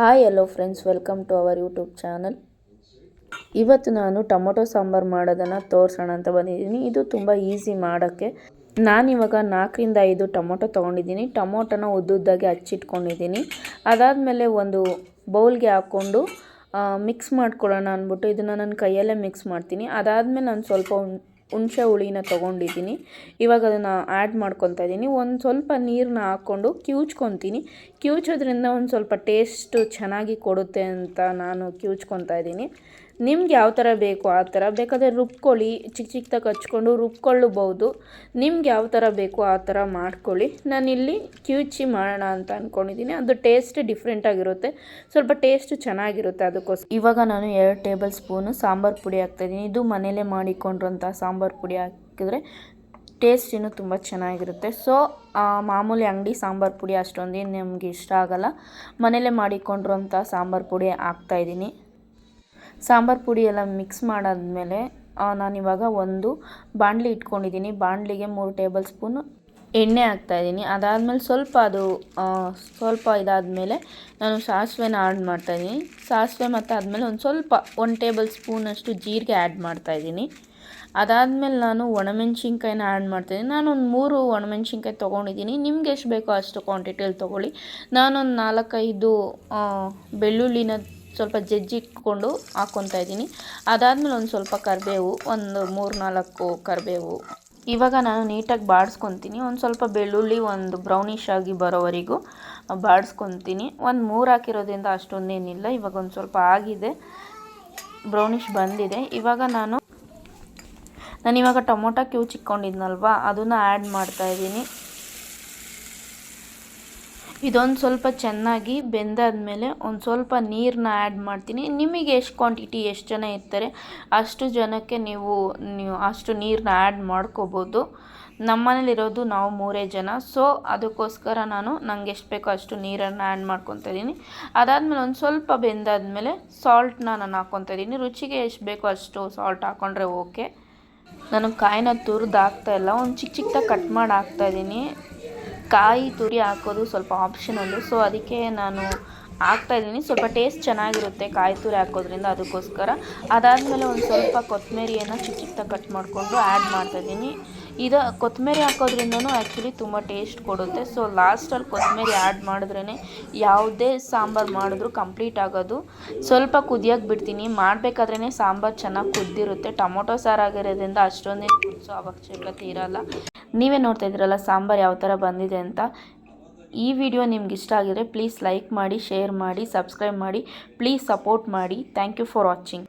Hi hello friends, welcome to our YouTube channel. ಇವತ್ತು ನಾನು tomato sambar ಮಾಡೋದನ್ನು ತೋರಿಸೋಣ ಅಂತ ಬಂದಿದ್ದೀನಿ. ಇದು ತುಂಬ ಈಸಿ ಮಾಡೋಕ್ಕೆ. ನಾನಿವಾಗ 4ರಿಂದ 5 ಟೊಮೊಟೊ ತೊಗೊಂಡಿದ್ದೀನಿ. ಟೊಮೊಟೊನ ಉದ್ದುದ್ದಾಗಿ ಹಚ್ಚಿಟ್ಕೊಂಡಿದ್ದೀನಿ. ಅದಾದಮೇಲೆ ಒಂದು ಬೌಲ್ಗೆ ಹಾಕ್ಕೊಂಡು ಮಿಕ್ಸ್ ಮಾಡ್ಕೊಳ್ಳೋಣ ಅಂದ್ಬಿಟ್ಟು ಇದನ್ನು ನಾನು ಕೈಯಲ್ಲೇ ಮಿಕ್ಸ್ ಮಾಡ್ತೀನಿ. ಅದಾದಮೇಲೆ ನಾನು ಸ್ವಲ್ಪ ಹುಣಸೆ ಹುಳಿನ ತೊಗೊಂಡಿದ್ದೀನಿ. ಇವಾಗ ಅದನ್ನು ಆ್ಯಡ್ ಮಾಡ್ಕೊತಾ ಇದ್ದೀನಿ. ಒಂದು ಸ್ವಲ್ಪ ನೀರನ್ನ ಹಾಕ್ಕೊಂಡು ಕಿವುಚ್ಕೊತೀನಿ. ಕಿವುಚೋದ್ರಿಂದ ಒಂದು ಸ್ವಲ್ಪ ಟೇಸ್ಟು ಚೆನ್ನಾಗಿ ಕೊಡುತ್ತೆ ಅಂತ ನಾನು ಕಿವುಚ್ಕೊತಾ ಇದ್ದೀನಿ. ನಿಮ್ಗೆ ಯಾವ ಥರ ಬೇಕು ಆ ಥರ ಬೇಕಾದರೆ ರುಬ್ಕೊಳ್ಳಿ, ಚಿಕ್ಕ ಚಿಕ್ಕದಾಗಿ ಹಚ್ಕೊಂಡು ರುಬ್ಕೊಳ್ಳಬಹುದು. ನಿಮ್ಗೆ ಯಾವ ಥರ ಬೇಕು ಆ ಥರ ಮಾಡ್ಕೊಳ್ಳಿ. ನಾನಿಲ್ಲಿ ಕಿವುಚಿ ಮಾಡೋಣ ಅಂತ ಅಂದ್ಕೊಂಡಿದ್ದೀನಿ. ಅದು ಟೇಸ್ಟ್ ಡಿಫ್ರೆಂಟಾಗಿರುತ್ತೆ, ಸ್ವಲ್ಪ ಟೇಸ್ಟು ಚೆನ್ನಾಗಿರುತ್ತೆ. ಅದಕ್ಕೋಸ್ಕರ ಇವಾಗ ನಾನು 2 ಟೇಬಲ್ ಸ್ಪೂನು ಸಾಂಬಾರು ಪುಡಿ ಹಾಕ್ತಾಯಿದ್ದೀನಿ. ಇದು ಮನೇಲೇ ಮಾಡಿಕೊಂಡ್ರಂಥ ಸಾಂಬಾರು ಪುಡಿ ಹಾಕಿದ್ರೆ ಟೇಸ್ಟ್ ಇನ್ನೂ ತುಂಬ ಚೆನ್ನಾಗಿರುತ್ತೆ. ಸೊ ಮಾಮೂಲಿ ಅಂಗಡಿ ಸಾಂಬಾರು ಪುಡಿ ಅಷ್ಟೊಂದೇನು ನಮಗೆ ಇಷ್ಟ ಆಗೋಲ್ಲ. ಮನೇಲೇ ಮಾಡಿಕೊಂಡಿರೋಂಥ ಸಾಂಬಾರು ಪುಡಿ ಹಾಕ್ತಾಯಿದ್ದೀನಿ. ಸಾಂಬಾರು ಪುಡಿ ಎಲ್ಲ ಮಿಕ್ಸ್ ಮಾಡಾದ್ಮೇಲೆ ನಾನಿವಾಗ ಒಂದು ಬಾಣಲಿ ಇಟ್ಕೊಂಡಿದ್ದೀನಿ. ಬಾಣಲಿಗೆ 3 ಟೇಬಲ್ ಸ್ಪೂನು ಎಣ್ಣೆ ಹಾಕ್ತಾಯಿದ್ದೀನಿ. ಅದಾದಮೇಲೆ ಸ್ವಲ್ಪ ಇದಾದಮೇಲೆ ನಾನು ಸಾಸಿವೆನ ಆ್ಯಡ್ ಮಾಡ್ತಾಯಿದ್ದೀನಿ. ಸಾಸಿವೆ ಮತ್ತು ಆದಮೇಲೆ ಒಂದು ಸ್ವಲ್ಪ 1 ಟೇಬಲ್ ಸ್ಪೂನಷ್ಟು ಜೀರಿಗೆ ಆ್ಯಡ್ ಮಾಡ್ತಾಯಿದ್ದೀನಿ. ಅದಾದಮೇಲೆ ನಾನು ಒಣಮೆಣ್ಸಿನ್ಕಾಯಿನ ಆ್ಯಡ್ ಮಾಡ್ತಾಯಿದ್ದೀನಿ. ನಾನೊಂದು 3 ಒಣಮೆಣ್ಸಿನ್ಕಾಯಿ ತೊಗೊಂಡಿದ್ದೀನಿ. ನಿಮ್ಗೆ ಎಷ್ಟು ಬೇಕೋ ಅಷ್ಟು ಕ್ವಾಂಟಿಟಿಯಲ್ಲಿ ತೊಗೊಳ್ಳಿ. ನಾನೊಂದು 4-5 ಬೆಳ್ಳುಳ್ಳಿನ ಸ್ವಲ್ಪ ಜಜ್ಜಿಟ್ಕೊಂಡು ಹಾಕ್ಕೊತಾ ಇದ್ದೀನಿ. ಅದಾದಮೇಲೆ ಒಂದು ಸ್ವಲ್ಪ ಕರಿಬೇವು, ಒಂದು 3-4 ಕರಿಬೇವು. ಇವಾಗ ನಾನು ನೀಟಾಗಿ ಬಾಡಿಸ್ಕೊತೀನಿ. ಒಂದು ಸ್ವಲ್ಪ ಬೆಳ್ಳುಳ್ಳಿ ಒಂದು ಬ್ರೌನಿಷ್ ಆಗಿ ಬರೋವರೆಗೂ ಬಾಡಿಸ್ಕೊತೀನಿ. ಒಂದು 3 ಹಾಕಿರೋದ್ರಿಂದ ಅಷ್ಟೊಂದೇನಿಲ್ಲ. ಇವಾಗ ಒಂದು ಸ್ವಲ್ಪ ಆಗಿದೆ, ಬ್ರೌನಿಷ್ ಬಂದಿದೆ. ಇವಾಗ ನಾನಿವಾಗ ಟೊಮೊಟೊ ಕಿವುಚಿಕ್ಕೊಂಡಿದ್ನಲ್ವ ಅದನ್ನು ಆ್ಯಡ್ ಮಾಡ್ತಾಯಿದ್ದೀನಿ. ಇದೊಂದು ಸ್ವಲ್ಪ ಚೆನ್ನಾಗಿ ಬೆಂದಾದಮೇಲೆ ಒಂದು ಸ್ವಲ್ಪ ನೀರನ್ನ ಆ್ಯಡ್ ಮಾಡ್ತೀನಿ. ನಿಮಗೆ ಎಷ್ಟು ಕ್ವಾಂಟಿಟಿ, ಎಷ್ಟು ಜನ ಇರ್ತಾರೆ ಅಷ್ಟು ಜನಕ್ಕೆ ನೀವು ಅಷ್ಟು ನೀರನ್ನ ಆ್ಯಡ್ ಮಾಡ್ಕೋಬೋದು. ನಮ್ಮ ಮನೇಲಿರೋದು ನಾವು 3 ಜನ. ಸೊ ಅದಕ್ಕೋಸ್ಕರ ನಂಗೆ ಎಷ್ಟು ಬೇಕೋ ಅಷ್ಟು ನೀರನ್ನು ಆ್ಯಡ್ ಮಾಡ್ಕೊತಾ ಇದ್ದೀನಿ. ಅದಾದಮೇಲೆ ಒಂದು ಸ್ವಲ್ಪ ಬೆಂದಾದಮೇಲೆ ಸಾಲ್ಟನ್ನ ನಾನು ಹಾಕ್ಕೊತಾ ಇದ್ದೀನಿ. ರುಚಿಗೆ ಎಷ್ಟು ಬೇಕೋ ಅಷ್ಟು ಸಾಲ್ಟ್ ಹಾಕ್ಕೊಂಡ್ರೆ ಓಕೆ. ನಾನು ಕಾಯಿನ ತುರಿದು ಹಾಕ್ತಾಯಿಲ್ಲ, ಒಂದು ಚಿಕ್ಕ ಚಿಕ್ಕದಾಗಿ ಕಟ್ ಮಾಡಿ ಹಾಕ್ತಾಯಿದ್ದೀನಿ. ಕಾಯಿ ತುರಿ ಹಾಕೋದು ಸ್ವಲ್ಪ ಆಪ್ಷನಲ್ಲು, ಸೊ ಅದಕ್ಕೆ ನಾನು ಹಾಕ್ತಾಯಿದ್ದೀನಿ. ಸ್ವಲ್ಪ ಟೇಸ್ಟ್ ಚೆನ್ನಾಗಿರುತ್ತೆ ಕಾಯಿ ತುರಿ ಹಾಕೋದ್ರಿಂದ, ಅದಕ್ಕೋಸ್ಕರ. ಅದಾದಮೇಲೆ ಒಂದು ಸ್ವಲ್ಪ ಕೊತ್ತಂಬರಿಯನ್ನು ಚಿಕ್ಕ ಚಿಕ್ಕದಾಗಿ ಕಟ್ ಮಾಡಿಕೊಂಡು ಆ್ಯಡ್ ಮಾಡ್ತಾಯಿದ್ದೀನಿ. ಕೊತ್ತಂಬರಿ ಹಾಕೋದ್ರಿಂದನೂ ಆ್ಯಕ್ಚುಲಿ ತುಂಬ ಟೇಸ್ಟ್ ಕೊಡುತ್ತೆ. ಸೊ ಲಾಸ್ಟಲ್ಲಿ ಕೊತ್ತಂಬರಿ ಆ್ಯಡ್ ಮಾಡಿದ್ರೇ ಯಾವುದೇ ಸಾಂಬಾರು ಮಾಡಿದ್ರೂ ಕಂಪ್ಲೀಟ್ ಆಗೋದು. ಸ್ವಲ್ಪ ಕುದಿಯೋಕ್ಕೆ ಬಿಡ್ತೀನಿ. ಮಾಡಬೇಕಾದ್ರೇ ಸಾಂಬಾರು ಚೆನ್ನಾಗಿ ಕುದ್ದಿರುತ್ತೆ. ಟೊಮೊಟೊ ಸಾರು ಆಗಿರೋದ್ರಿಂದ ಅಷ್ಟೊಂದೇ ಕುದಿಸೋ ಅವಶ್ಯಕತೆ ಇರೋಲ್ಲ. ನೀವೇ ನೋಡ್ತಾ ಇದ್ದೀರಲ್ಲ ಸಾಂಬಾರು ಯಾವ ಥರ ಬಂದಿದೆ ಅಂತ. ಈ ವಿಡಿಯೋ ನಿಮ್ಗೆ ಇಷ್ಟ ಆಗಿದ್ರೆ ಪ್ಲೀಸ್ ಲೈಕ್ ಮಾಡಿ, ಶೇರ್ ಮಾಡಿ, ಸಬ್ಸ್ಕ್ರೈಬ್ ಮಾಡಿ, ಪ್ಲೀಸ್ ಸಪೋರ್ಟ್ ಮಾಡಿ. Thank you for watching.